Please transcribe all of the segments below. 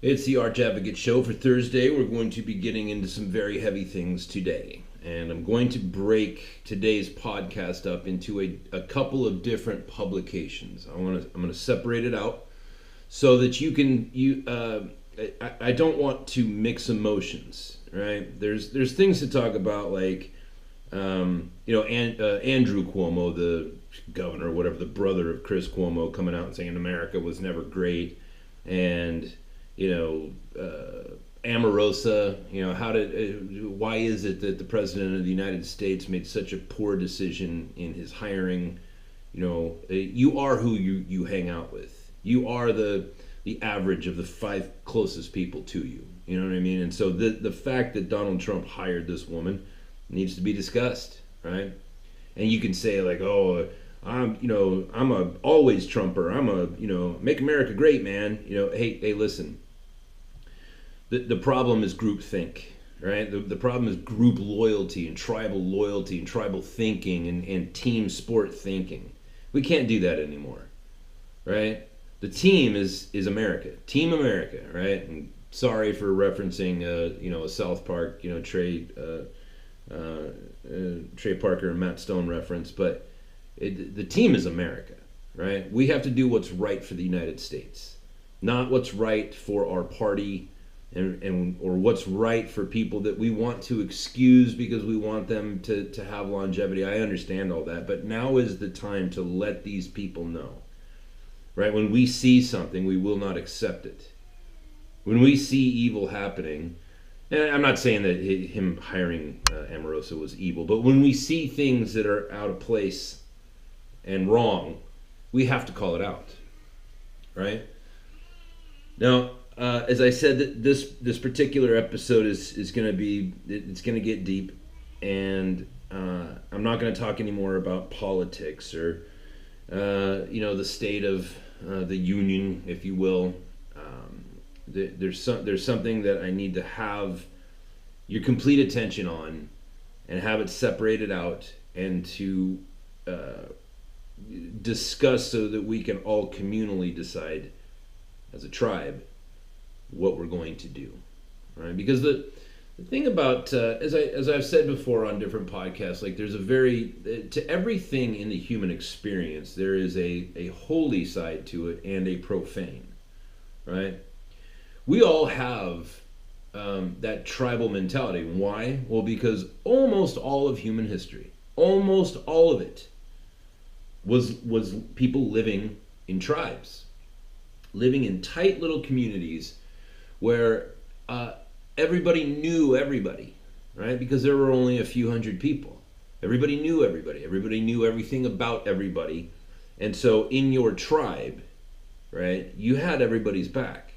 It's the Arch Advocate Show for Thursday. We're going to be getting into some very heavy things today. And I'm going to break today's podcast up into a couple of different publications. I'm going to separate it out so that I don't want to mix emotions, right? There's things to talk about, like Andrew Cuomo, the governor, whatever, the brother of Chris Cuomo, coming out and saying America was never great, and Omarosa, why is it that the president of the United States made such a poor decision in his hiring? You are who you hang out with. You are the average of the 5 closest people to you. You know what I mean? And so the fact that Donald Trump hired this woman needs to be discussed, right? And you can say, like, oh, I'm a always Trumper. I'm a, make America great, man. Hey, listen. The problem is groupthink, right? The problem is group loyalty and tribal thinking and team sport thinking. We can't do that anymore, right? The team is America, Team America, right? And sorry for referencing, a South Park, Trey Parker and Matt Stone reference, but the team is America, right? We have to do what's right for the United States, not what's right for our party or what's right for people that we want to excuse because we want them to have longevity. I understand all that, but now is the time to let these people know, right? When we see something, we will not accept it. When we see evil happening, and I'm not saying that him hiring Omarosa was evil, but when we see things that are out of place and wrong, we have to call it out, right? Now, as I said, this particular episode is going to get deep, and I'm not going to talk anymore about politics or the state of the union, if you will. There's something that I need to have your complete attention on, and have it separated out, and to discuss so that we can all communally decide as a tribe what we're going to do, right? Because the thing about as I've said before on different podcasts, like, there's to everything in the human experience, there is a holy side to it and a profane, right? We all have that tribal mentality. Why? Well, because almost all of human history, almost all of it, was people living in tribes, living in tight little communities where everybody knew everybody, right? Because there were only a few hundred people. Everybody knew everybody. Everybody knew everything about everybody. And so in your tribe, right, you had everybody's back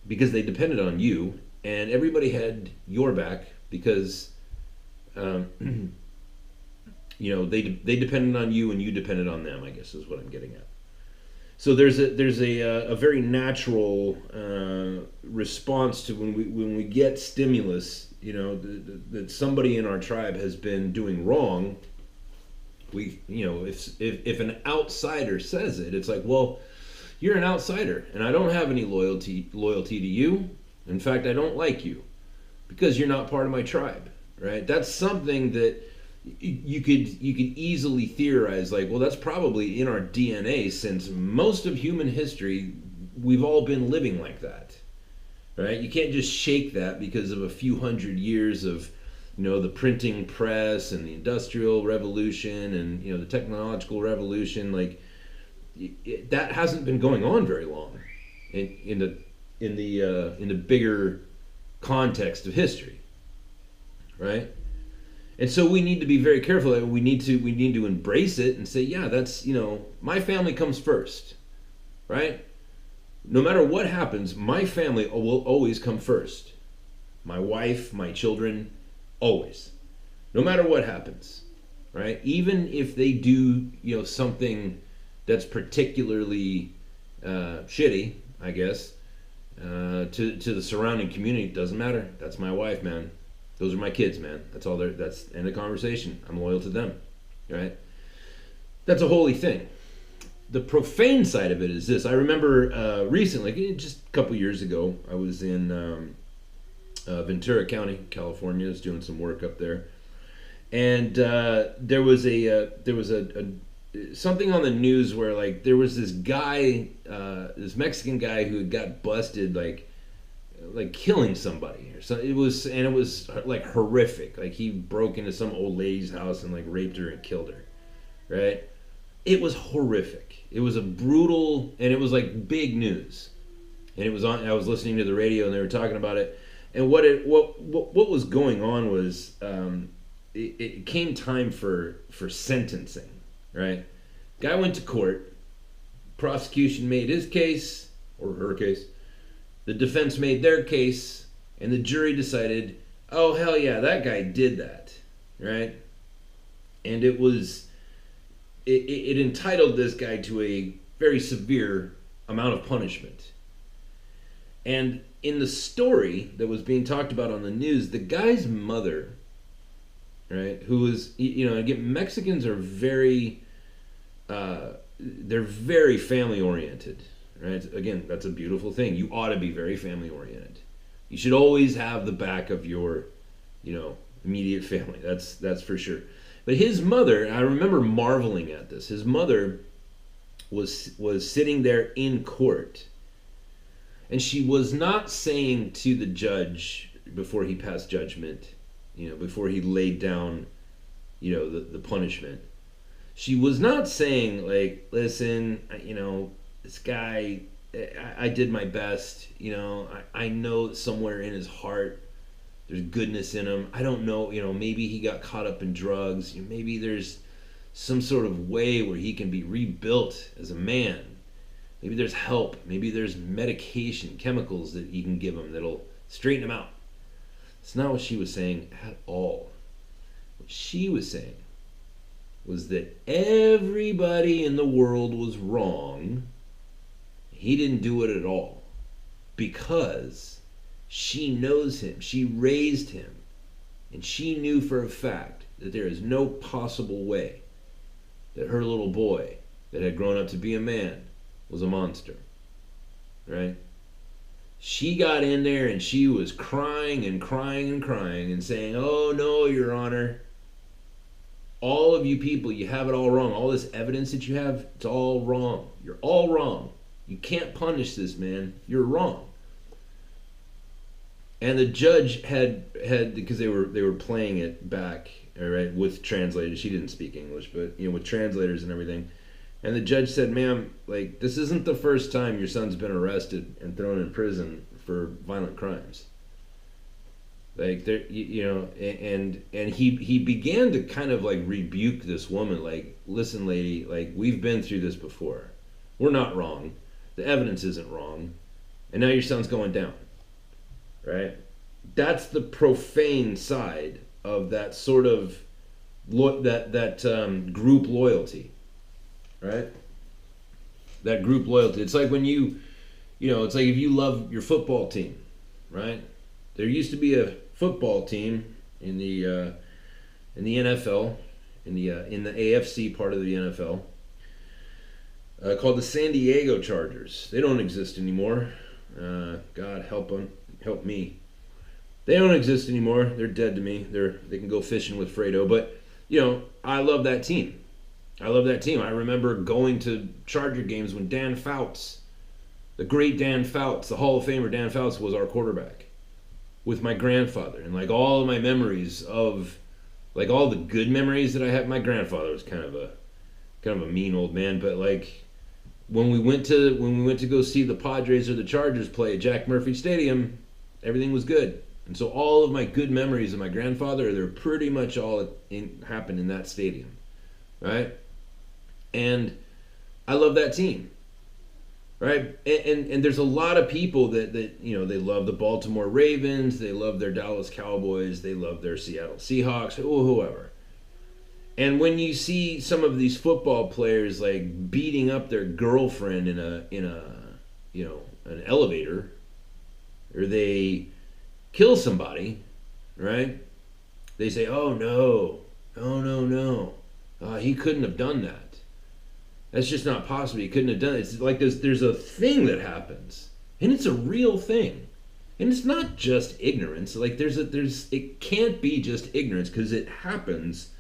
because they depended on you, and everybody had your back because they depended on you and you depended on them, I guess is what I'm getting at. So there's a very natural response to when we get stimulus, that somebody in our tribe has been doing wrong. If an outsider says it, it's like, well, you're an outsider, and I don't have any loyalty to you. In fact, I don't like you because you're not part of my tribe, right? That's something that you could easily theorize, like, well, that's probably in our DNA, since most of human history we've all been living like that, right? You can't just shake that because of a few hundred years of the printing press and the Industrial Revolution and the technological revolution. Like, that hasn't been going on very long in the bigger context of history, right? And so we need to be very careful. We need to embrace it and say, yeah, that's, my family comes first, right? No matter what happens, my family will always come first. My wife, my children, always. No matter what happens, right? Even if they do, something that's particularly shitty, I guess, to the surrounding community, it doesn't matter. That's my wife, man. Those are my kids, man. That's end of conversation. I'm loyal to them, right? That's a holy thing. the profane side of it is this. I remember recently, just a couple years ago, I was in Ventura County, California. I was doing some work up there, and there was a something on the news where like there was this guy, this Mexican guy who had got busted like killing somebody or so. It was like horrific. Like he broke into some old lady's house and like raped her and killed her, right? It was horrific. It was a brutal, and it was like big news. And it was on. I was listening to the radio, and they were talking about it. And what was going on was it came time for sentencing, right? Guy went to court. Prosecution made his case or her case. The defense made their case, and the jury decided, oh hell yeah, that guy did that, right? And it entitled this guy to a very severe amount of punishment. And in the story that was being talked about on the news, the guy's mother, right, who was, again, Mexicans are very, they're very family oriented, right? Again, that's a beautiful thing. You ought to be very family oriented. You should always have the back of your, immediate family. That's for sure. But his mother, I remember marveling at this. His mother was sitting there in court, and she was not saying to the judge before he passed judgment, before he laid down, the punishment. She was not saying like, listen, this guy, I did my best. I know somewhere in his heart there's goodness in him. I don't know, maybe he got caught up in drugs. Maybe there's some sort of way where he can be rebuilt as a man. Maybe there's help. Maybe there's medication, chemicals that you can give him that'll straighten him out. It's not what she was saying at all. What she was saying was that everybody in the world was wrong. He didn't do it at all because she knows him. She raised him. And she knew for a fact that there is no possible way that her little boy that had grown up to be a man was a monster. Right? She got in there and she was crying and crying and crying and saying, oh no, Your Honor. All of you people, you have it all wrong. All this evidence that you have, it's all wrong. You're all wrong. You can't punish this man. You're wrong. And the judge had because they were playing it back, all right, with translators. She didn't speak English, but with translators and everything. And the judge said, "Ma'am, like this isn't the first time your son's been arrested and thrown in prison for violent crimes." Like there, and he began to kind of like rebuke this woman, like, "Listen, lady, like we've been through this before. We're not wrong. The evidence isn't wrong, and now your son's going down." Right? That's the profane side of that sort of group loyalty, right? That group loyalty. It's like when it's like if you love your football team, right? There used to be a football team in the NFL, in the AFC part of the NFL, called the San Diego Chargers. They don't exist anymore. God help them. Help me. They don't exist anymore. They're dead to me. They can go fishing with Fredo. But, I love that team. I remember going to Charger games when Dan Fouts, the great Dan Fouts, the Hall of Famer Dan Fouts, was our quarterback with my grandfather. And like all of my memories of, like all the good memories that I have, my grandfather was kind of a mean old man. But like when we went to go see the Padres or the Chargers play at Jack Murphy Stadium, everything was good. And so all of my good memories of my grandfather, they're pretty much all happened in that stadium, right? And I love that team, right? And there's a lot of people that they love the Baltimore Ravens, they love their Dallas Cowboys, they love their Seattle Seahawks, whoever. And when you see some of these football players like beating up their girlfriend in an elevator, or they kill somebody, right? They say, "Oh no, he couldn't have done that." That's just not possible. He couldn't have done it. It's like there's a thing that happens, and it's a real thing, and it's not just ignorance. Like it can't be just ignorance because it happens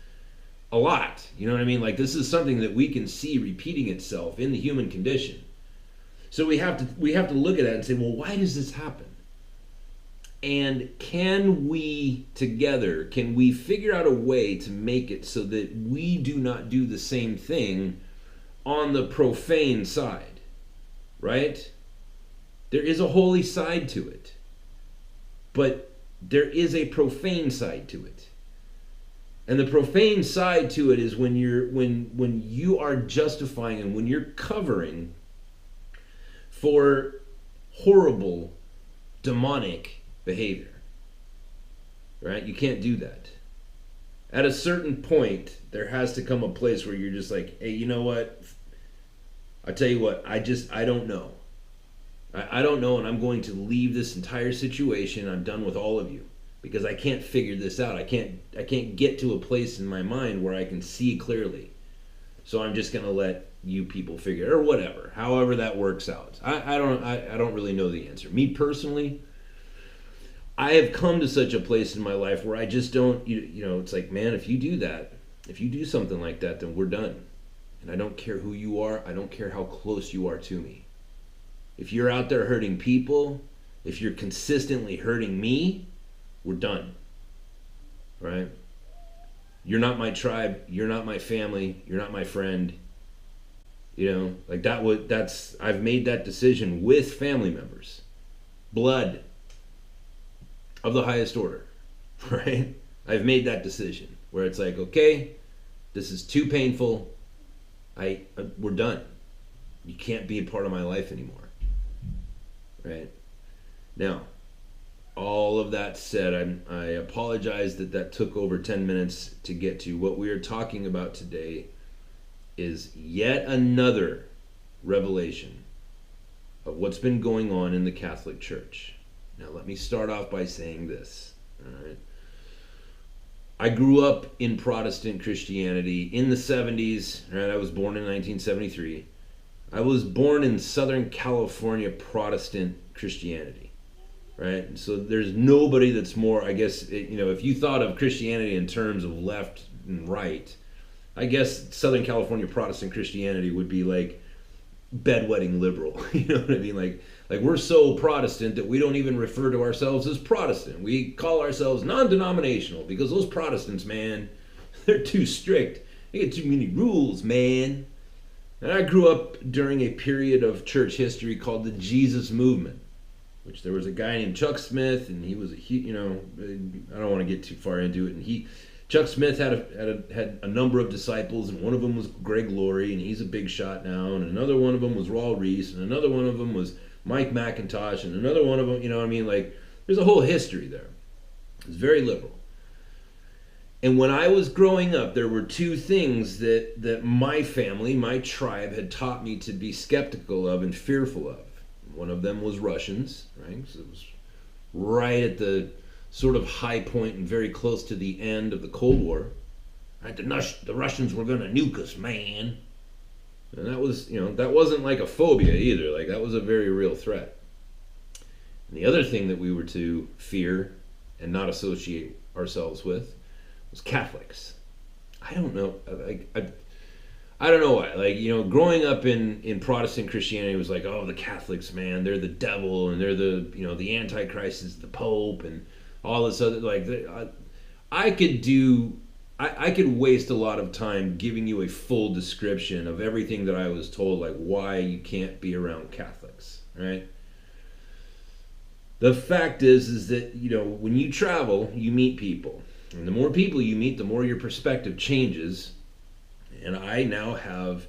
a lot. You know what I mean? Like this is something that we can see repeating itself in the human condition. So we have to look at that and say, well, why does this happen? And can we together, can we figure out a way to make it so that we do not do the same thing on the profane side, right? There is a holy side to it, but there is a profane side to it. And the profane side to it is when you are justifying and when you're covering for horrible demonic behavior, right? You can't do that. At a certain point, there has to come a place where you're just like, hey, you know what? I tell you what, I don't know. I don't know, and I'm going to leave this entire situation. I'm done with all of you because I can't figure this out. I can't get to a place in my mind where I can see clearly. So I'm just going to let you people figure it, or whatever, however that works out. I don't really know the answer. Me personally, I have come to such a place in my life where I just don't, you know, it's like, man, if you do that, if you do something like that, then we're done. And I don't care who you are. I don't care how close you are to me. If you're out there hurting people, if you're consistently hurting me, we're done. Right? You're not my tribe. You're not my family. You're not my friend. You know, like I've made that decision with family members. Blood of the highest order, right? I've made that decision where it's like, okay, this is too painful. We're done. You can't be a part of my life anymore, right? Now, all of that said, I apologize that took over 10 minutes to get to. What we are talking about today is yet another revelation of what's been going on in the Catholic Church. Now, let me start off by saying this. All right. I grew up in Protestant Christianity in the 70s. Right? I was born in 1973. I was born in Southern California Protestant Christianity. Right? So there's nobody that's more, I guess, if you thought of Christianity in terms of left and right, I guess Southern California Protestant Christianity would be like bedwetting liberal. You know what I mean? Like we're so Protestant that we don't even refer to ourselves as Protestant. We call ourselves non-denominational because those Protestants, man, they're too strict. They get too many rules, man. And I grew up during a period of church history called the Jesus Movement, which there was a guy named Chuck Smith, and he was I don't want to get too far into it. And Chuck Smith had a number of disciples, and one of them was Greg Laurie, and he's a big shot now. And another one of them was Raul Reese, and another one of them was Mike McIntosh, and another one of them, you know what I mean? Like, there's a whole history there. It's very liberal. And when I was growing up, there were two things that my family, my tribe, had taught me to be skeptical of and fearful of. One of them was Russians, right? So it was right at the sort of high point and very close to the end of the Cold War. Right? The Russians were going to nuke us, man. And that was, that wasn't like a phobia either. Like, that was a very real threat. And the other thing that we were to fear and not associate ourselves with was Catholics. I don't know. I don't know why. Like, growing up in Protestant Christianity was like, oh, the Catholics, man, they're the devil, and they're the Antichrist is the Pope, and all this other, like, I could waste a lot of time giving you a full description of everything that I was told, like why you can't be around Catholics, right? The fact is that, when you travel, you meet people. And the more people you meet, the more your perspective changes. And I now have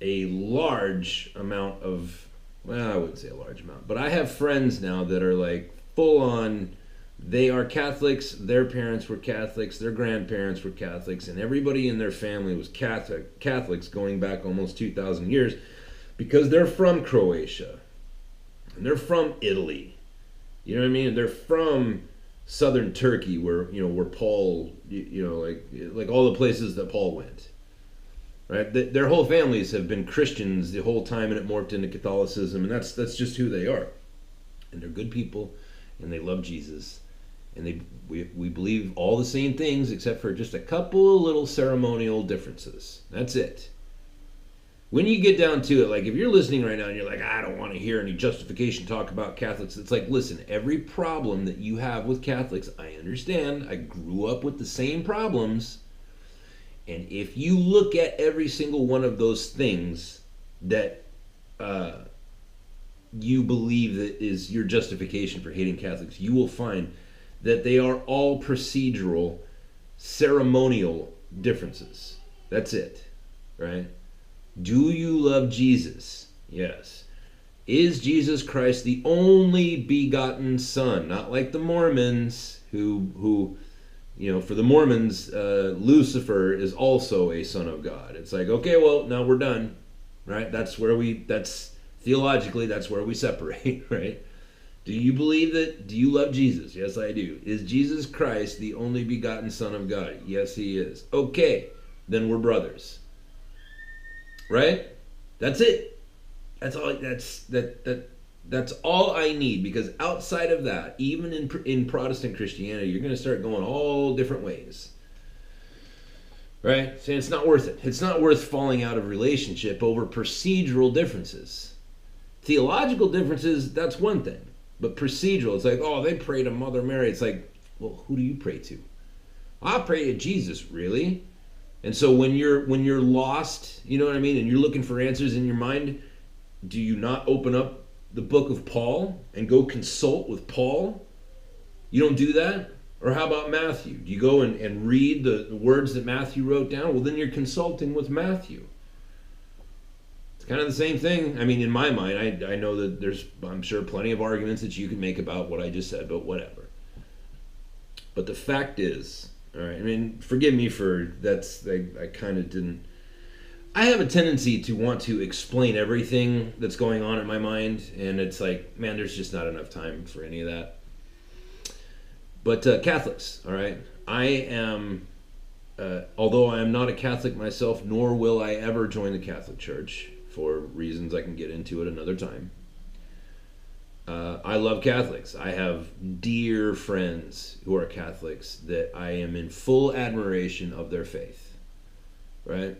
a large amount of, well, I wouldn't say a large amount, but I have friends now that are like full on, they are Catholics, their parents were Catholics, their grandparents were Catholics, and everybody in their family was Catholics going back almost 2,000 years because they're from Croatia and they're from Italy. You know what I mean? They're from southern Turkey where Paul, like all the places that Paul went. right? Their whole families have been Christians the whole time, and it morphed into Catholicism, and that's just who they are. And they're good people, and they love Jesus, and we believe all the same things except for just a couple little ceremonial differences. That's it. When you get down to it, like if you're listening right now and you're like, I don't want to hear any justification talk about Catholics, it's like, listen, every problem that you have with Catholics, I understand. I grew up with the same problems. And if you look at every single one of those things that you believe that is your justification for hating Catholics, you will find that they are all procedural, ceremonial differences. That's it, right? Do you love Jesus? Yes. Is Jesus Christ the only begotten Son? Not like the Mormons who for the Mormons, Lucifer is also a son of God. It's like, okay, well, now we're done, right? That's theologically, that's where we separate, right? Do you believe that? Do you love Jesus? Yes, I do. Is Jesus Christ the only begotten Son of God? Yes, he is. Okay, then we're brothers. Right? That's it. That's all. That's all I need, because outside of that, even in Protestant Christianity, you're going to start going all different ways. Right? Saying it's not worth it. It's not worth falling out of relationship over procedural differences. Theological differences, that's one thing. But procedural, it's like, oh, they pray to Mother Mary. It's like, well, who do you pray to? I pray to Jesus, really? And so when you're lost, you know what I mean, and you're looking for answers in your mind, do you not open up the book of Paul and go consult with Paul? You don't do that? Or how about Matthew? Do you go and read the words that Matthew wrote down? Well, then you're consulting with Matthew. It's kind of the same thing. I mean, in my mind, I know that there's, I'm sure, plenty of arguments that you can make about what I just said, but whatever. But the fact is, all right, I mean, forgive me for I kind of didn't. I have a tendency to want to explain everything that's going on in my mind, and it's like, man, there's just not enough time for any of that. But Catholics, all right, I am, although I am not a Catholic myself, nor will I ever join the Catholic Church for reasons I can get into at another time. I love Catholics. I have dear friends who are Catholics that I am in full admiration of their faith, right?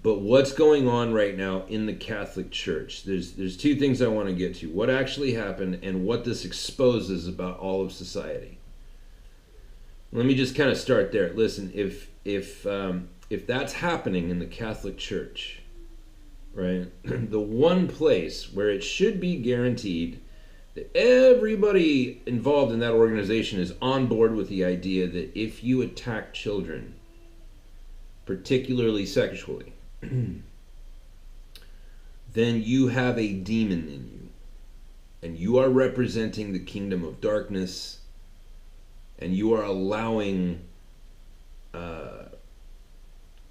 But what's going on right now in the Catholic Church? There's two things I want to get to. What actually happened and what this exposes about all of society. Let me just kind of start there. Listen, if that's happening in the Catholic Church, right? The one place where it should be guaranteed that everybody involved in that organization is on board with the idea that if you attack children, particularly sexually, then you have a demon in you, and you are representing the kingdom of darkness, and you are allowing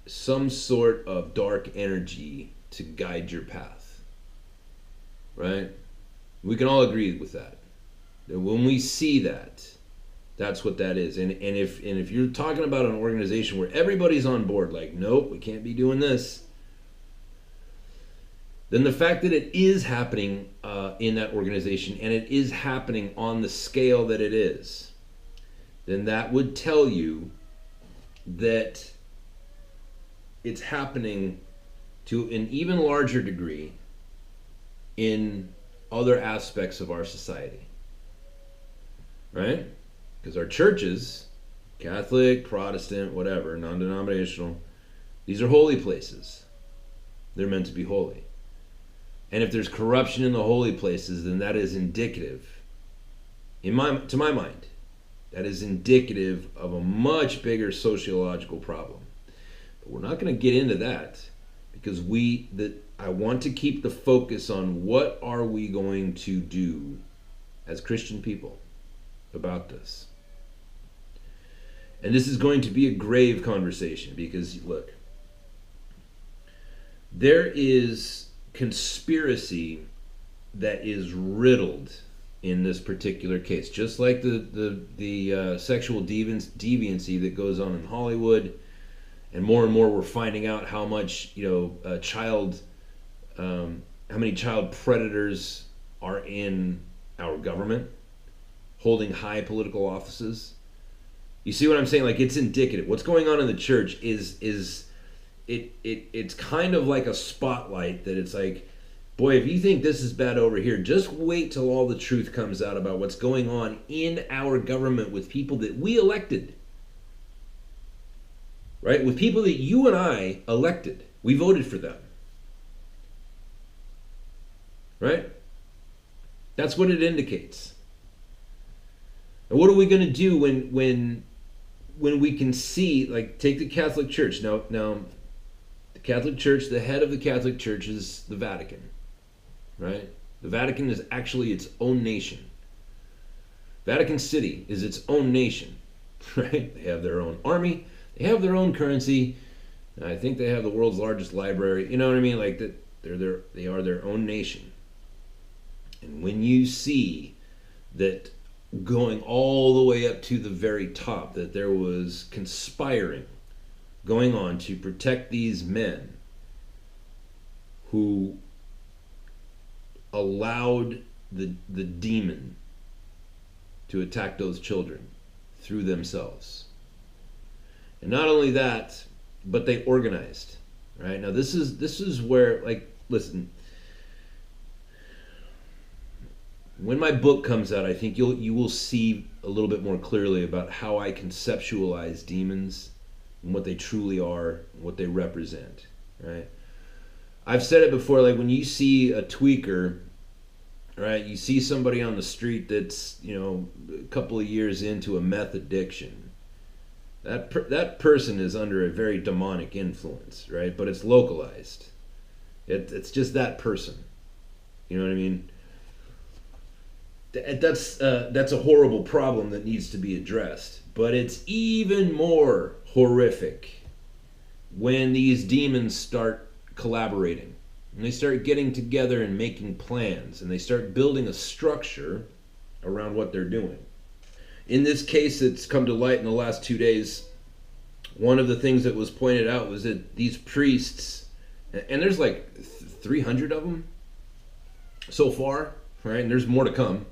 some sort of dark energy to guide your path, right? We can all agree with that. That when we see that, that's what that is. And if you're talking about an organization where everybody's on board, like, nope, we can't be doing this, then the fact that it is happening in that organization, and it is happening on the scale that it is, then that would tell you that it's happening to an even larger degree in other aspects of our society, right? Because our churches, Catholic, Protestant, whatever, non-denominational, these are holy places. They're meant to be holy. And if there's corruption in the holy places, then that is indicative, to my mind, that is indicative of a much bigger sociological problem. But we're not going to get into that, because I want to keep the focus on what are we going to do as Christian people about this. And this is going to be a grave conversation, because, look, there is conspiracy that is riddled in this particular case. Just like the sexual deviancy that goes on in Hollywood, and more we're finding out how much how many child predators are in our government, holding high political offices. You see what I'm saying? Like, it's indicative. What's going on in the church is it's kind of like a spotlight that it's like, boy, if you think this is bad over here, just wait till all the truth comes out about what's going on in our government with people that we elected. Right? With people that you and I elected. We voted for them. Right? That's what it indicates. And what are we going to do when we can see, like, take the Catholic Church. Now, the Catholic Church, the head of the Catholic Church is the Vatican, right? The Vatican is actually its own nation. Vatican City is its own nation, right? They have their own army. They have their own currency. I think they have the world's largest library. You know what I mean? Like, that they are their own nation. And when you see that going all the way up to the very top, that there was conspiring going on to protect these men who allowed the demon to attack those children through themselves. And not only that, but they organized, right? Now this is where, like, listen, when my book comes out, I think you will see a little bit more clearly about how I conceptualize demons and what they truly are and what they represent, right? I've said it before, like, when you see a tweaker, right, you see somebody on the street that's, a couple of years into a meth addiction, that person is under a very demonic influence, right? But it's localized. It's just that person. You know what I mean? That's a horrible problem that needs to be addressed. But it's even more horrific when these demons start collaborating. And they start getting together and making plans. And they start building a structure around what they're doing. In this case, it's come to light in the last 2 days. One of the things that was pointed out was that these priests, and there's like 300 of them so far, right? And there's more to come.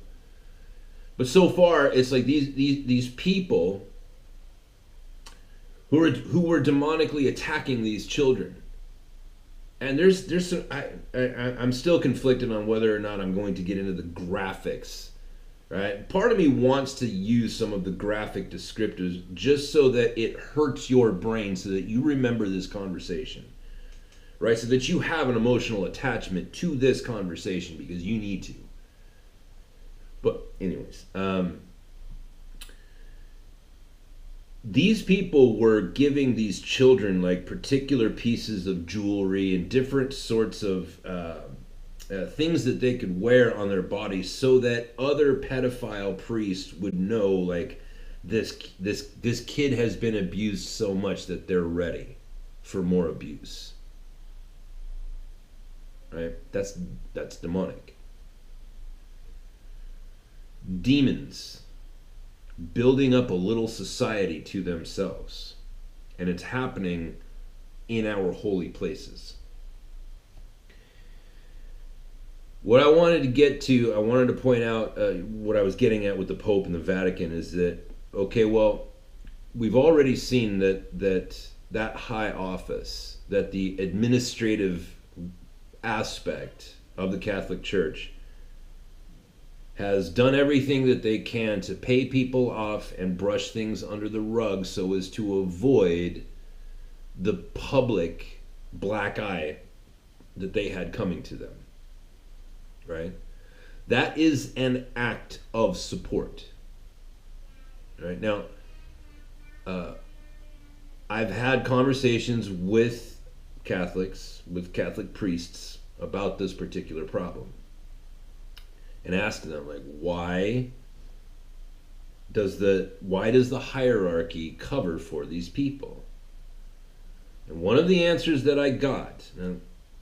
But so far, it's like these people who were demonically attacking these children. And there's some, I'm still conflicted on whether or not I'm going to get into the graphics, right? Part of me wants to use some of the graphic descriptors just so that it hurts your brain, so that you remember this conversation, right? So that you have an emotional attachment to this conversation, because you need to. But anyways, these people were giving these children like particular pieces of jewelry and different sorts of things that they could wear on their bodies, so that other pedophile priests would know, like, this kid has been abused so much that they're ready for more abuse. Right? That's demonic. Demons building up a little society to themselves, and it's happening in our holy places. What I wanted to get to, I wanted to point out what I was getting at with the Pope and the Vatican is that, okay, well, we've already seen that high office, that the administrative aspect of the Catholic Church has done everything that they can to pay people off and brush things under the rug so as to avoid the public black eye that they had coming to them. Right? That is an act of support. Right? Now, I've had conversations with Catholics, with Catholic priests about this particular problem, and asked them, like, why does the hierarchy cover for these people? And one of the answers that I got, now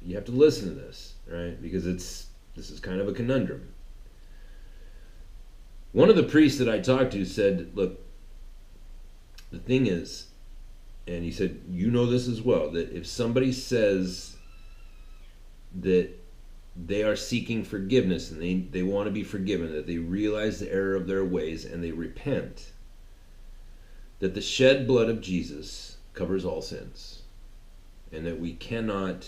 you have to listen to this, right? Because this is kind of a conundrum. One of the priests that I talked to said, look, the thing is, and he said, you know this as well, that if somebody says that they are seeking forgiveness and they want to be forgiven, that they realize the error of their ways and they repent, that the shed blood of Jesus covers all sins, and that we cannot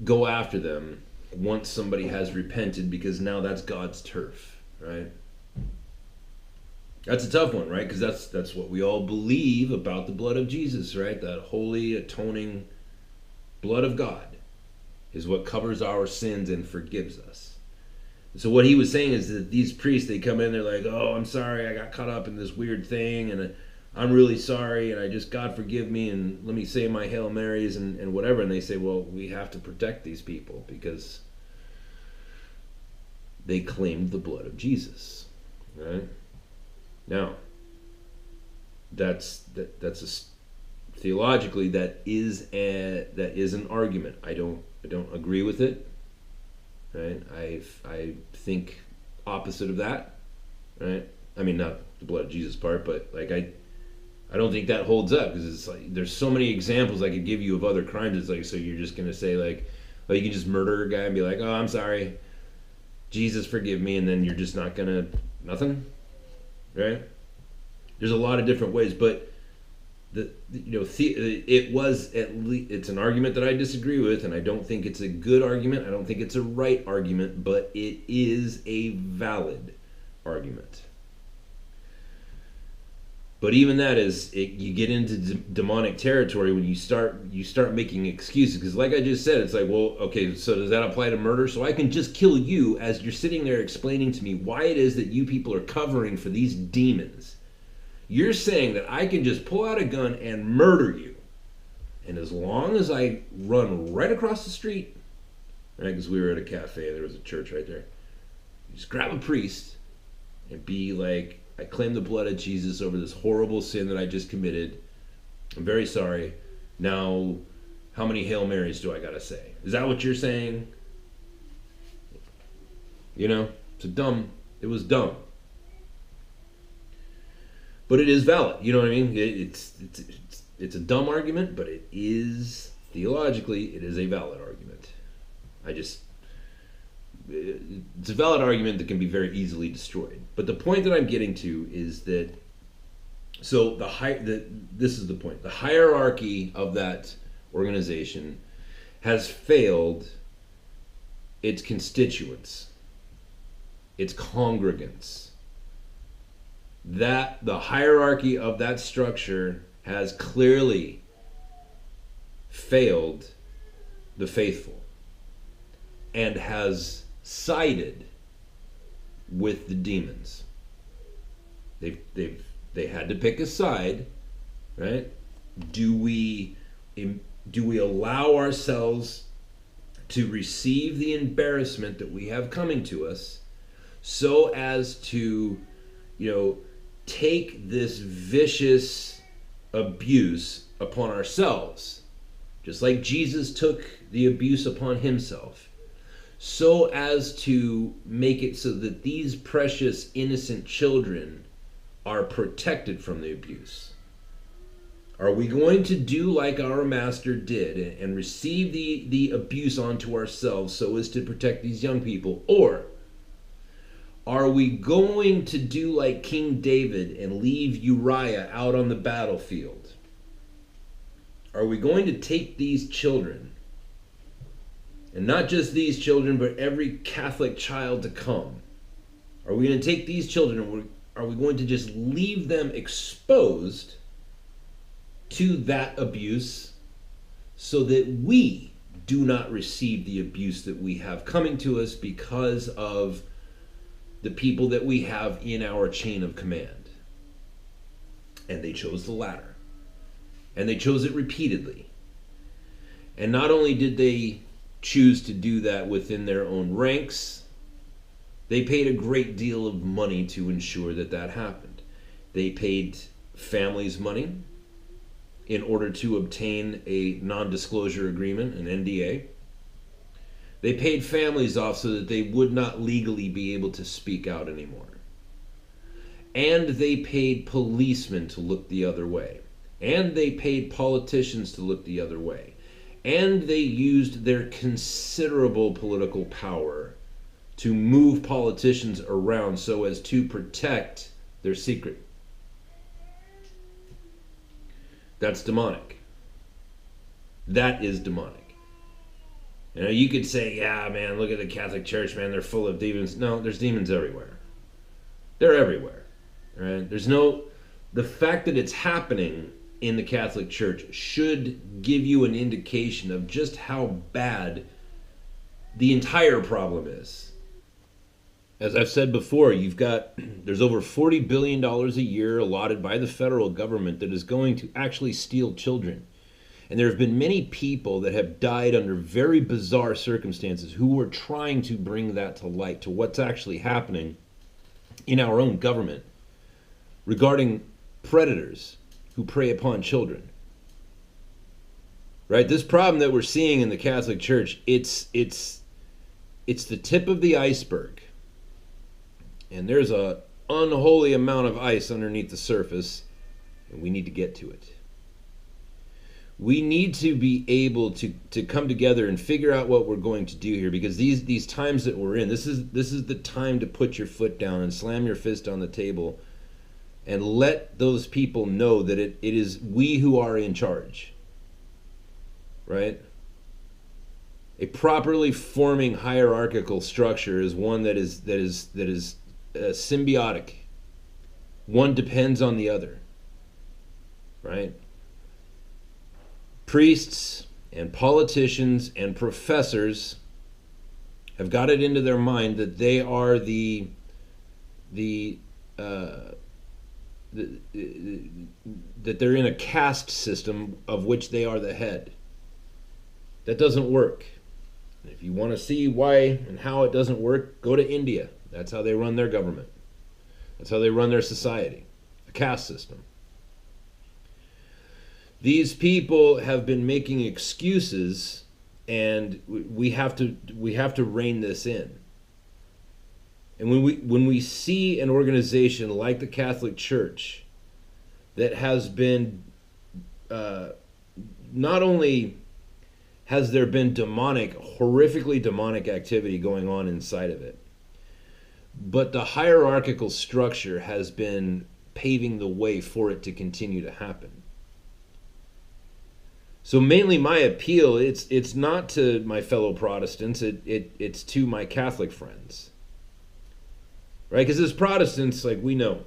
go after them once somebody has repented, because now that's God's turf, right? That's a tough one, right? Because that's what we all believe about the blood of Jesus, right? That holy, atoning blood of God is what covers our sins and forgives us. So what he was saying is that these priests, they come in, they're like, oh, I'm sorry, I got caught up in this weird thing, and I'm really sorry, and I just, God forgive me, and let me say my Hail Marys and whatever. And they say, well, we have to protect these people because they claimed the blood of Jesus, right? Now, theologically that is an argument. I don't agree with it, right? I think opposite of that, right? I mean, not the blood of Jesus part, but like I don't think that holds up, because it's like there's so many examples I could give you of other crimes. It's like, so you're just gonna say like, oh, you can just murder a guy and be like, oh, I'm sorry, Jesus forgive me, and then you're just not gonna nothing, right? There's a lot of different ways, but it's an argument that I disagree with, and I don't think it's a good argument. I don't think it's a right argument, but it is a valid argument. But even that you get into demonic territory when you start making excuses, because like I just said, it's like, well, okay, so does that apply to murder? So I can just kill you as you're sitting there explaining to me why it is that you people are covering for these demons. You're saying that I can just pull out a gun and murder you, and as long as I run right across the street, right, because we were at a cafe, there was a church right there, you just grab a priest and be like, I claim the blood of Jesus over this horrible sin that I just committed. I'm very sorry. Now, how many Hail Marys do I gotta say? Is that what you're saying? You know, it was dumb. But it is valid. You know what I mean? It's a dumb argument, but it is, theologically, it is a valid argument. It's a valid argument that can be very easily destroyed. But the point that I'm getting to is that, so this is the point. The hierarchy of that organization has failed its constituents, its congregants. That the hierarchy of that structure has clearly failed the faithful and has sided with the demons. They had to pick a side, right? Do we allow ourselves to receive the embarrassment that we have coming to us, so as to, take this vicious abuse upon ourselves, just like Jesus took the abuse upon himself, so as to make it so that these precious innocent children are protected from the abuse? Are we going to do like our master did and receive the abuse onto ourselves so as to protect these young people? Or are we going to do like King David and leave Uriah out on the battlefield? Are we going to take these children, and not just these children, but every Catholic child to come? Are we going to take these children and are we going to just leave them exposed to that abuse so that we do not receive the abuse that we have coming to us because of the people that we have in our chain of command? And they chose the latter. And they chose it repeatedly. And not only did they choose to do that within their own ranks, they paid a great deal of money to ensure that that happened. They paid families money in order to obtain a non-disclosure agreement, an NDA. They paid families off so that they would not legally be able to speak out anymore. And they paid policemen to look the other way. And they paid politicians to look the other way. And they used their considerable political power to move politicians around so as to protect their secret. That's demonic. That is demonic. You know, you could say, yeah, man, look at the Catholic Church, man, they're full of demons. No, there's demons everywhere. They're everywhere. Right? The fact that it's happening in the Catholic Church should give you an indication of just how bad the entire problem is. As I've said before, there's over $40 billion a year allotted by the federal government that is going to actually steal children. And there have been many people that have died under very bizarre circumstances who were trying to bring that to light, to what's actually happening in our own government regarding predators who prey upon children. Right? This problem that we're seeing in the Catholic Church, it's the tip of the iceberg. And there's an unholy amount of ice underneath the surface, and we need to get to it. We need to be able to come together and figure out what we're going to do here, because these times that we're in, this is the time to put your foot down and slam your fist on the table and let those people know that it is we who are in charge. Right? A properly forming hierarchical structure is one that is symbiotic. One depends on the other. Right? Priests and politicians and professors have got it into their mind that they are that they're in a caste system of which they are the head. That doesn't work. If you want to see why and how it doesn't work, go to India. That's how they run their government. That's how they run their society. A caste system. These people have been making excuses, and we have to rein this in. And when we see an organization like the Catholic Church that has been, not only has there been horrifically demonic activity going on inside of it, but the hierarchical structure has been paving the way for it to continue to happen. So mainly my appeal, it's not to my fellow Protestants, it's to my Catholic friends. Right? Because as Protestants, like we know,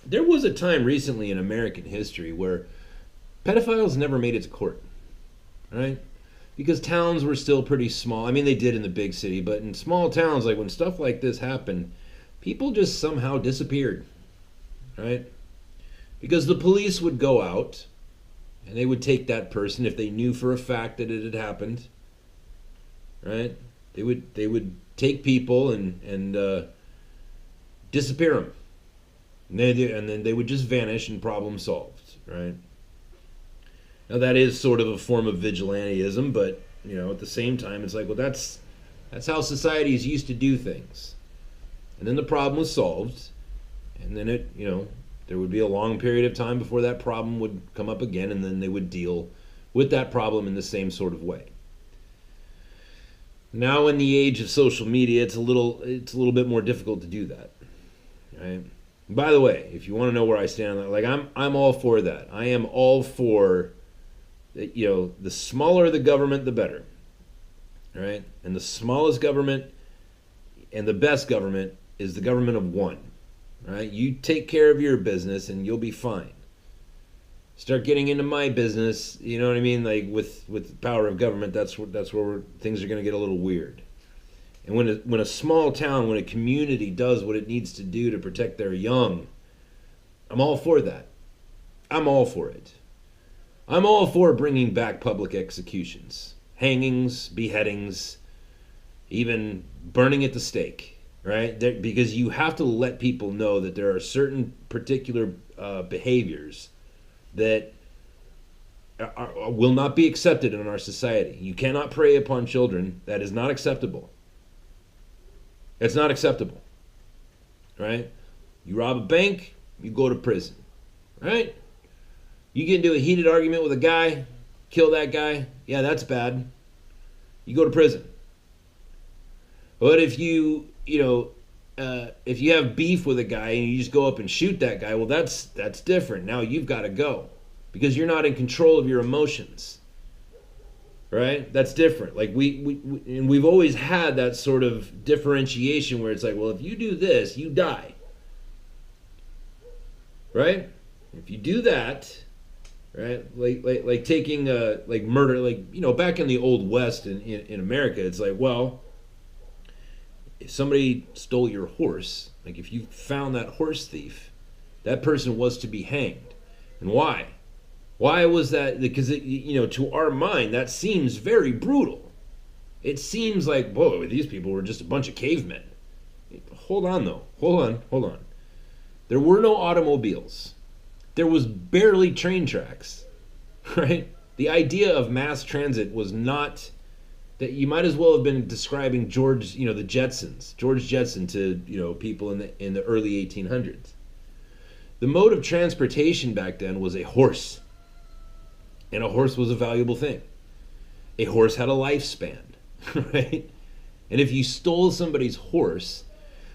there was a time recently in American history where pedophiles never made it to court. Right? Because towns were still pretty small. I mean, they did in the big city, but in small towns, like when stuff like this happened, people just somehow disappeared. Right? Because the police would go out and they would take that person if they knew for a fact that it had happened. Right? They would take people and disappear them. And then they would just vanish and problem solved. Right? Now that is sort of a form of vigilantism, but at the same time, it's like, well, that's how societies used to do things. And then the problem was solved, and then there would be a long period of time before that problem would come up again, and then they would deal with that problem in the same sort of way. Now, in the age of social media, it's a little bit more difficult to do that. Right? By the way, if you want to know where I stand on that, like I'm all for that. I am all for, the smaller the government, the better. Right? And the smallest government and the best government is the government of one. Right? You take care of your business and you'll be fine. Start getting into my business, you know what I mean? Like with the power of government, that's where things are going to get a little weird. And when a small town, when a community does what it needs to do to protect their young, I'm all for that. I'm all for it. I'm all for bringing back public executions, hangings, beheadings, even burning at the stake. Right? Because you have to let people know that there are certain particular behaviors that will not be accepted in our society. You cannot prey upon children. That is not acceptable. It's not acceptable. Right? You rob a bank, you go to prison. Right? You get into a heated argument with a guy, kill that guy. Yeah, that's bad. You go to prison. But if if you have beef with a guy and you just go up and shoot that guy, well, that's different. Now you've got to go because you're not in control of your emotions, right? That's different. Like we've always had that sort of differentiation where it's like, well, if you do this, you die, right? If you do that, right? Like taking like murder, like back in the old West in America, it's like, well, if somebody stole your horse, like if you found that horse thief, that person was to be hanged. And why? Why was that? Because to our mind, that seems very brutal. It seems like, whoa, these people were just a bunch of cavemen. Hold on, though. Hold on. There were no automobiles. There was barely train tracks, right? The idea of mass transit was not... that you might as well have been describing George Jetson to people in the early 1800s. The mode of transportation back then was a horse, and a horse was a valuable thing. A horse had a lifespan, right? And if you stole somebody's horse,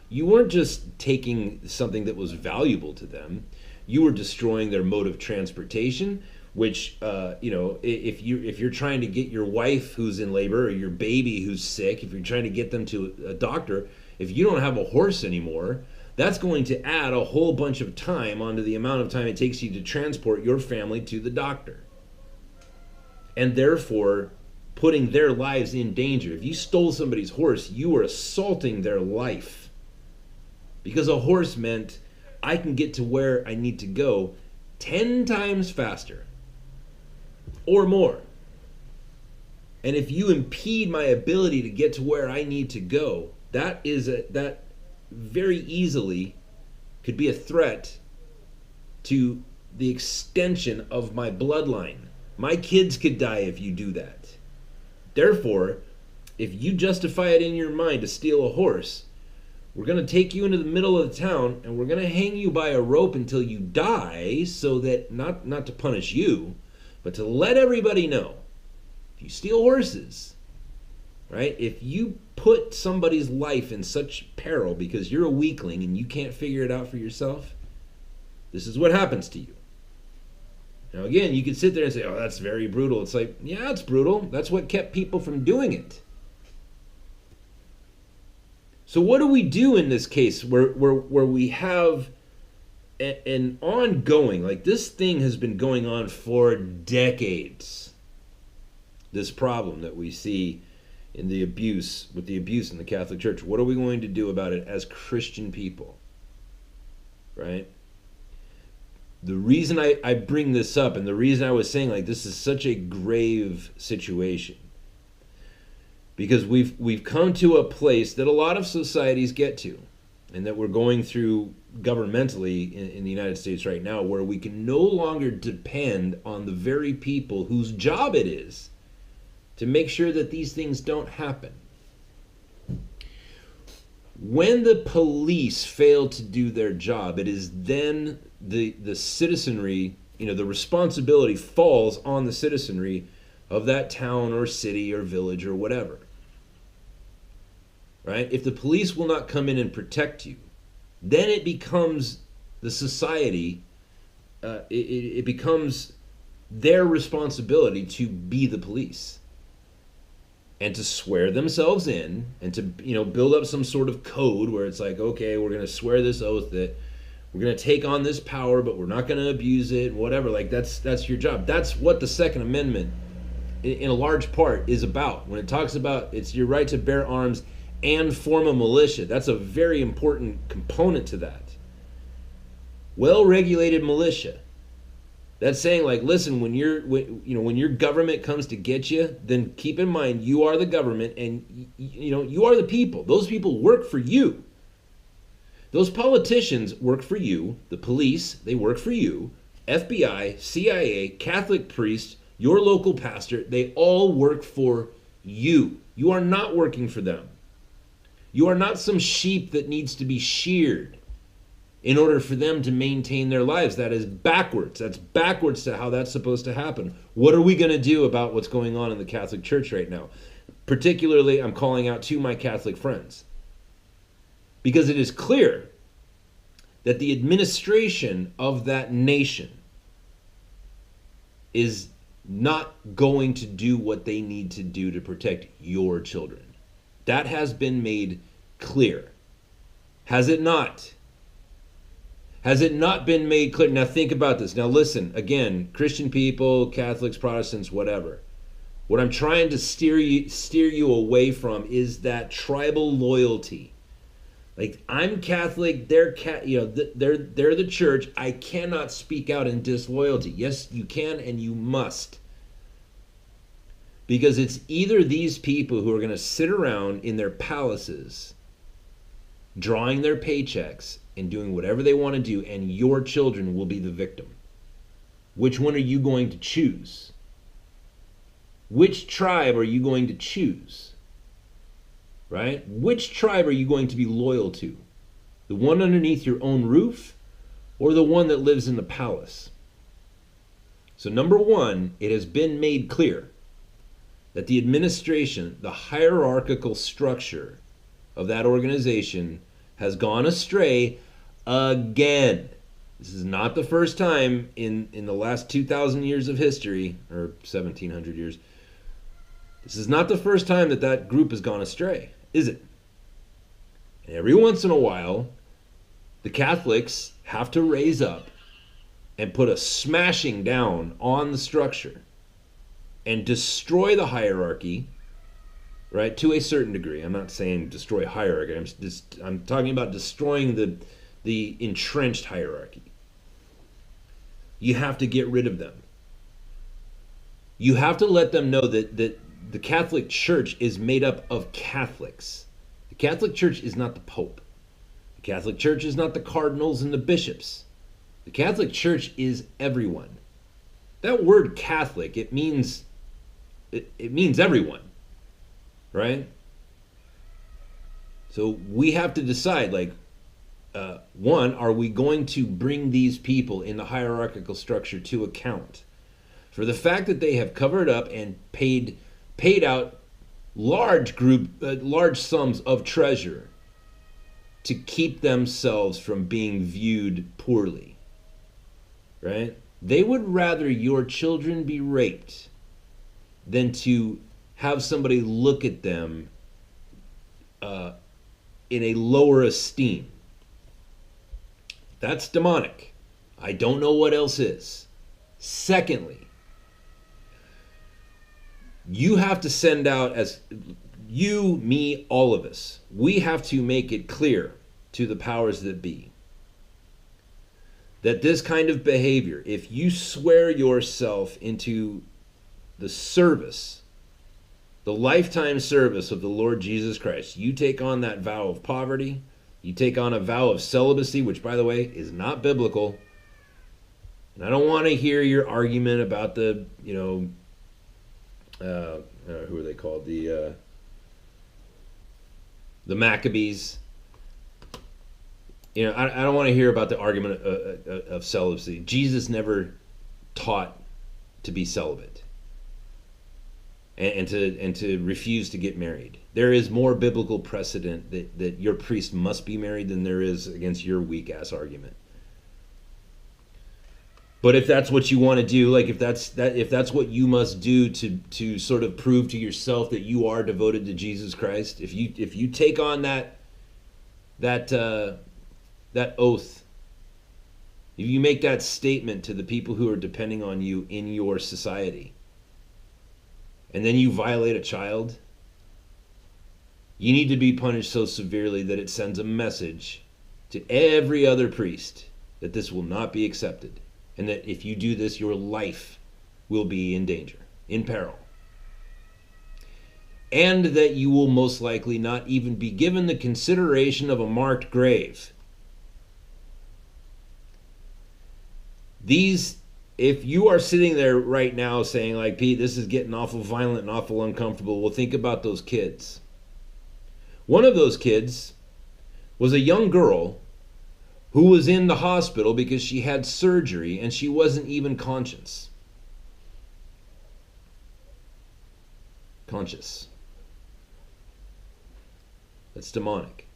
you weren't just taking something that was valuable to them. You were destroying their mode of transportation, which if you're trying to get your wife who's in labor or your baby who's sick, if you're trying to get them to a doctor, if you don't have a horse anymore, that's going to add a whole bunch of time onto the amount of time it takes you to transport your family to the doctor, and therefore putting their lives in danger. If you stole somebody's horse, you were assaulting their life, because a horse meant I can get to where I need to go 10 times faster or more. And if you impede my ability to get to where I need to go, that very easily could be a threat to the extension of my bloodline. My kids could die if you do that. Therefore, if you justify it in your mind to steal a horse, we're going to take you into the middle of the town and we're going to hang you by a rope until you die, so that not to punish you, but to let everybody know, if you steal horses, right? If you put somebody's life in such peril because you're a weakling and you can't figure it out for yourself, this is what happens to you. Now again, you could sit there and say, oh, that's very brutal. It's like, yeah, it's brutal. That's what kept people from doing it. So what do we do in this case where we have an ongoing, like this thing has been going on for decades, this problem that we see in the abuse, with the abuse in the Catholic Church? What are we going to do about it as Christian people, right? The reason I bring this up, and the reason I was saying like this is such a grave situation, because we've come to a place that a lot of societies get to, and that we're going through governmentally in the United States right now, where we can no longer depend on the very people whose job it is to make sure that these things don't happen. When the police fail to do their job, it is then the citizenry, the responsibility falls on the citizenry of that town or city or village or whatever. Right? If the police will not come in and protect you, then it becomes the society, it becomes their responsibility to be the police and to swear themselves in and to build up some sort of code where it's like, okay, we're going to swear this oath that we're going to take on this power, but we're not going to abuse it, whatever. Like that's your job. That's what the Second Amendment in a large part is about. When it talks about it's your right to bear arms and form a militia, that's a very important component to that. Well-regulated militia. That's saying, like, listen, when your government comes to get you, then keep in mind you are the government, and you are the people. Those people work for you. Those politicians work for you. The police, they work for you. FBI, CIA, Catholic priests, your local pastor, they all work for you. You are not working for them. You are not some sheep that needs to be sheared in order for them to maintain their lives. That is backwards. That's backwards to how that's supposed to happen. What are we going to do about what's going on in the Catholic Church right now? Particularly, I'm calling out to my Catholic friends. Because it is clear that the administration of that nation is not going to do what they need to do to protect your children. That has been made clear. Has it not? Has it not been made clear? Now think about this. Now listen, again, Christian people, Catholics, Protestants, whatever. What I'm trying to steer you away from is that tribal loyalty. Like, I'm Catholic, they're the church. I cannot speak out in disloyalty. Yes, you can and you must. Because it's either these people who are going to sit around in their palaces drawing their paychecks and doing whatever they want to do, and your children will be the victim. Which one are you going to choose? Which tribe are you going to choose? Right? Which tribe are you going to be loyal to? The one underneath your own roof, or the one that lives in the palace? So number one, it has been made clear that the administration, the hierarchical structure of that organization has gone astray again. This is not the first time in the last 2,000 years of history, or 1,700 years. This is not the first time that group has gone astray, is it? And every once in a while, the Catholics have to raise up and put a smashing down on the structure and destroy the hierarchy, right, to a certain degree. I'm not saying destroy hierarchy. I'm talking about destroying the entrenched hierarchy. You have to get rid of them. You have to let them know that the Catholic Church is made up of Catholics. The Catholic Church is not the Pope. The Catholic Church is not the cardinals and the bishops. The Catholic Church is everyone. That word Catholic, it means everyone, right? So we have to decide, like, one, are we going to bring these people in the hierarchical structure to account for the fact that they have covered up and paid out large sums of treasure to keep themselves from being viewed poorly, right? They would rather your children be raped than to have somebody look at them in a lower esteem. That's demonic. I don't know what else is. Secondly, you have to send out, as you, me, all of us, we have to make it clear to the powers that be that this kind of behavior, if you swear yourself into the service, the lifetime service of the Lord Jesus Christ, you take on that vow of poverty, you take on a vow of celibacy, which, by the way, is not biblical. And I don't want to hear your argument about the, who are they called? The Maccabees. I don't want to hear about the argument of celibacy. Jesus never taught to be celibate and to refuse to get married. There is more biblical precedent that your priest must be married than there is against your weak ass argument. But if that's what you want to do, like if that's what you must do to sort of prove to yourself that you are devoted to Jesus Christ, if you take on that oath, if you make that statement to the people who are depending on you in your society, and then you violate a child, you need to be punished so severely that it sends a message to every other priest that this will not be accepted, and that if you do this, your life will be in danger, in peril, and that you will most likely not even be given the consideration of a marked grave. These if you are sitting there right now saying like, Pete, this is getting awful violent and awful uncomfortable, well, think about those kids. One of those kids was a young girl who was in the hospital because she had surgery and she wasn't even conscious. That's demonic.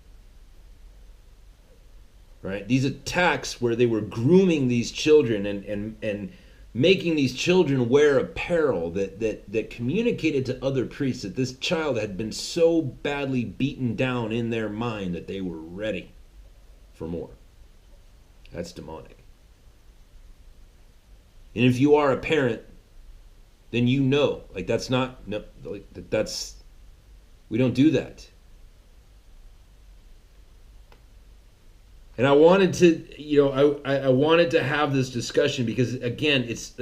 Right? These attacks where they were grooming these children and making these children wear apparel that communicated to other priests that this child had been so badly beaten down in their mind that they were ready for more. That's demonic. And if you are a parent, then you know, like that's not, no, like that's, we don't do that. And I wanted to, I wanted to have this discussion because again, it's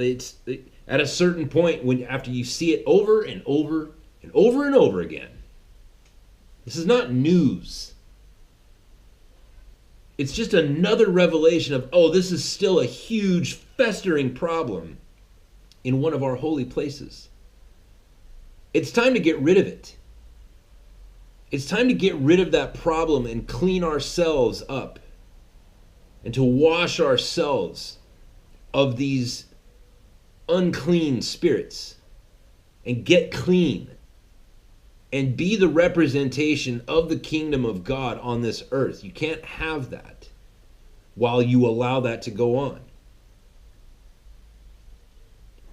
at a certain point when after you see it over and over and over and over again, this is not news. It's just another revelation of, oh, this is still a huge festering problem in one of our holy places. It's time to get rid of it. It's time to get rid of that problem and clean ourselves up and to wash ourselves of these unclean spirits and get clean and be the representation of the kingdom of God on this earth. You can't have that while you allow that to go on.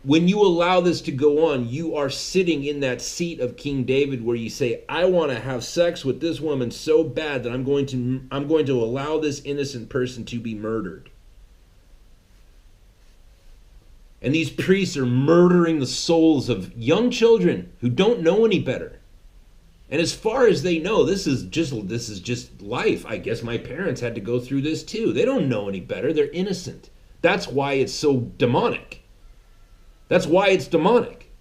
When you allow this to go on, you are sitting in that seat of King David where you say, I want to have sex with this woman so bad that I'm going to allow this innocent person to be murdered. And these priests are murdering the souls of young children who don't know any better. And as far as they know, this is just life. I guess my parents had to go through this too. They don't know any better. They're innocent. That's why it's so demonic. That's why it's demonic.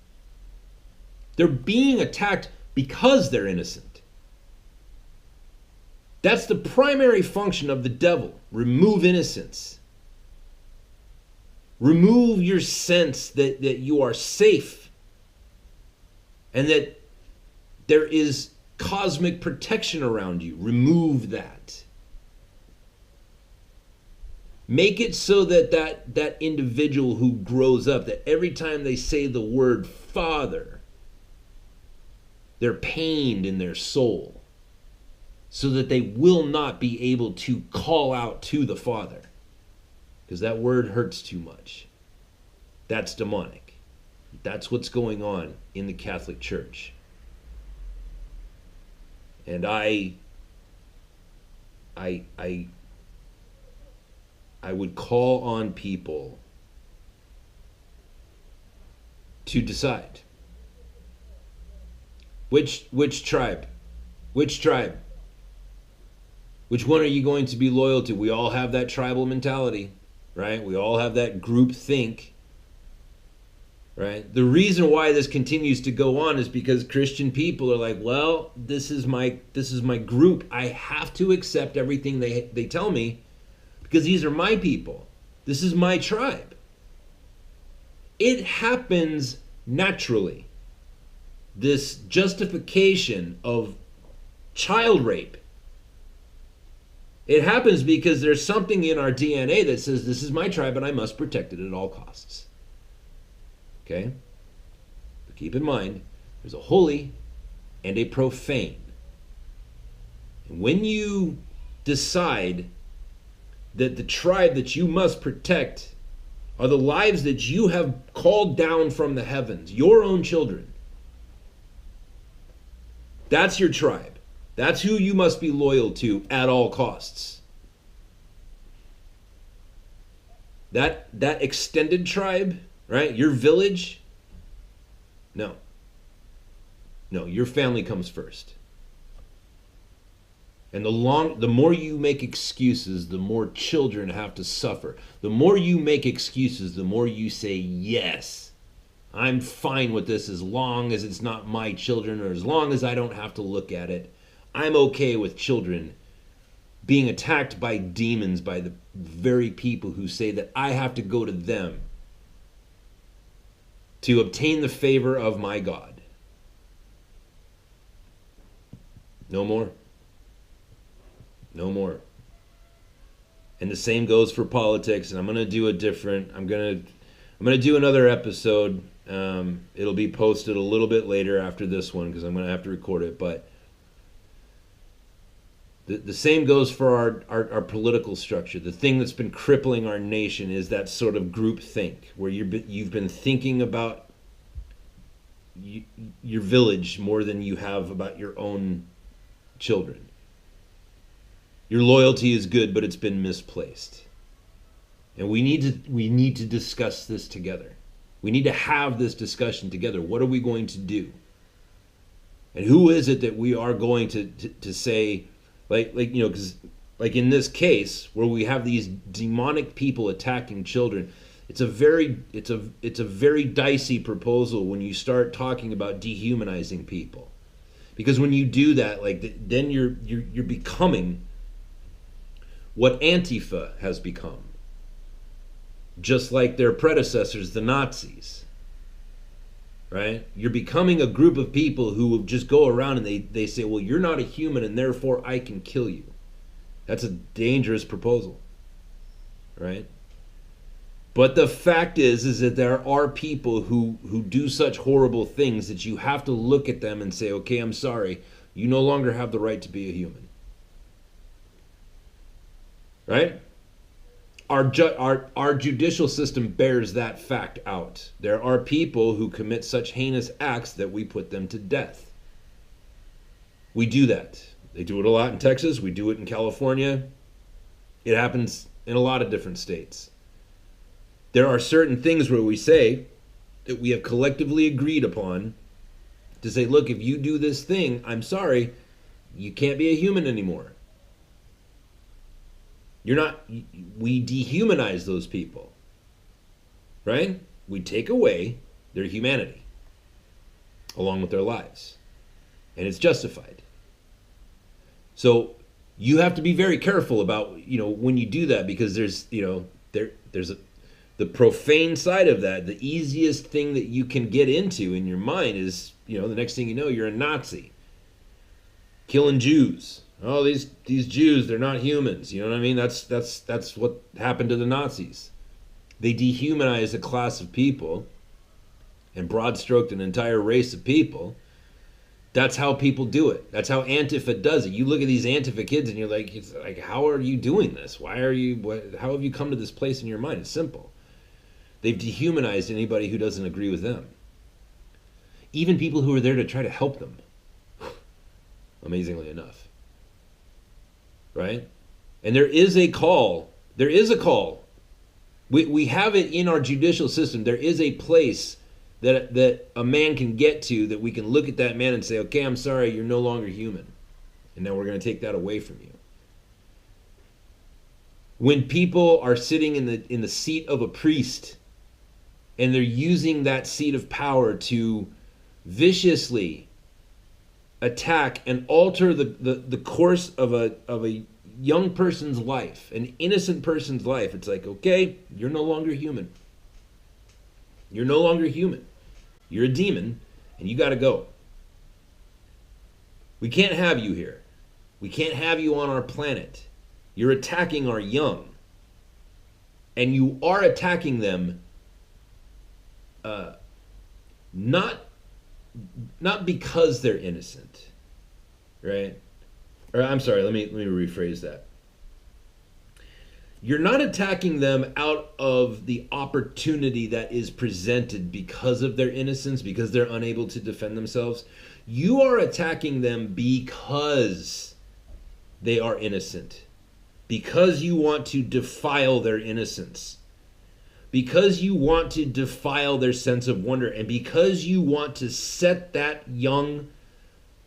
They're being attacked because they're innocent. That's the primary function of the devil. Remove innocence. Remove your sense that you are safe and that there is cosmic protection around you. Remove that. Make it so that individual who grows up, that every time they say the word Father, they're pained in their soul, so that they will not be able to call out to the Father, because that word hurts too much. That's demonic. That's what's going on in the Catholic Church. And I would call on people to decide which tribe, which one are you going to be loyal to? We all have that tribal mentality, right? We all have that group think, right? The reason why this continues to go on is because Christian people are like, well, this is my group. I have to accept everything they tell me, because these are my people. This is my tribe. It happens naturally. This justification of child rape. It happens because there's something in our DNA that says this is my tribe and I must protect it at all costs. Okay? But keep in mind, there's a holy and a profane. And when you decide that the tribe that you must protect are the lives that you have called down from the heavens, your own children. That's your tribe. That's who you must be loyal to at all costs. That extended tribe, right? Your village? No, your family comes first. And the more you make excuses, the more children have to suffer. The more you make excuses, the more you say, yes, I'm fine with this as long as it's not my children, or as long as I don't have to look at it. I'm okay with children being attacked by demons, by the very people who say that I have to go to them to obtain the favor of my God. No more. No more. And the same goes for politics. And I'm going to do I'm going to do another episode. It'll be posted a little bit later after this one because I'm going to have to record it. But the same goes for our political structure. The thing that's been crippling our nation is that sort of group think, where you've been thinking about your village more than you have about your own children. Your loyalty is good, but it's been misplaced. And we need to discuss this together. We need to have this discussion together. What are we going to do? And who is it that we are going to say, because like in this case where we have these demonic people attacking children, it's a very dicey proposal when you start talking about dehumanizing people, because when you do that, then you're becoming what Antifa has become, just like their predecessors, the Nazis. Right? You're becoming a group of people who will just go around and they say, well, you're not a human and therefore I can kill you. That's a dangerous proposal. Right? But the fact is that there are people who do such horrible things that you have to look at them and say, okay, I'm sorry, you no longer have the right to be a human. Right? Our judicial system bears that fact out. There are people who commit such heinous acts that we put them to death. We do that. They do it a lot in Texas. We do it in California. It happens in a lot of different states. There are certain things where we say that we have collectively agreed upon to say, look, if you do this thing, I'm sorry, you can't be a human anymore. We dehumanize those people, right? We take away their humanity along with their lives, and it's justified. So you have to be very careful about, when you do that, because there's the profane side of that. The easiest thing that you can get into in your mind is, the next thing you know, you're a Nazi, killing Jews. Oh, these Jews, they're not humans. You know what I mean? That's what happened to the Nazis. They dehumanized a class of people and broad-stroked an entire race of people. That's how people do it. That's how Antifa does it. You look at these Antifa kids and you're like, how are you doing this? How have you come to this place in your mind? It's simple. They've dehumanized anybody who doesn't agree with them. Even people who are there to try to help them. Amazingly enough. Right? And there is a call. We have it in our judicial system. There is a place that a man can get to, that we can look at that man and say, okay, I'm sorry, you're no longer human. And now we're going to take that away from you. When people are sitting in the seat of a priest and they're using that seat of power to viciously attack and alter the course of a young person's life, an innocent person's life, it's like, okay, you're no longer human. You're no longer human. You're a demon, and you got to go. We can't have you here. We can't have you on our planet. You're attacking our young, and you are attacking them not because they're innocent, right? Or I'm sorry, let me rephrase that. You're not attacking them out of the opportunity that is presented because of their innocence, because they're unable to defend themselves. You are attacking them because they are innocent, because you want to defile their innocence, because you want to defile their sense of wonder, and because you want to set that young,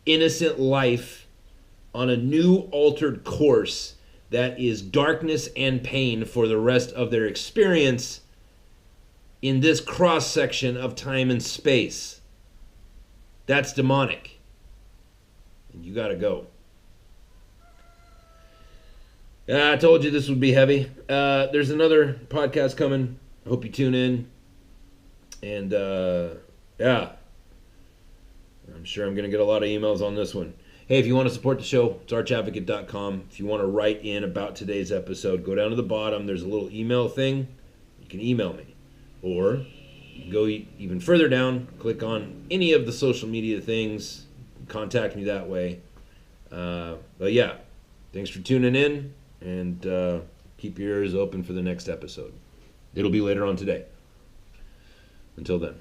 innocent life on a new altered course that is darkness and pain for the rest of their experience in this cross-section of time and space. That's demonic. And you got to go. I told you this would be heavy. There's another podcast coming. I hope you tune in. And yeah, I'm sure I'm going to get a lot of emails on this one. Hey, if you want to support the show, it's archadvocate.com. If you want to write in about today's episode, go down to the bottom. There's a little email thing. You can email me. Or you can go even further down, click on any of the social media things, contact me that way. But yeah, thanks for tuning in, and keep your ears open for the next episode. It'll be later on today. Until then.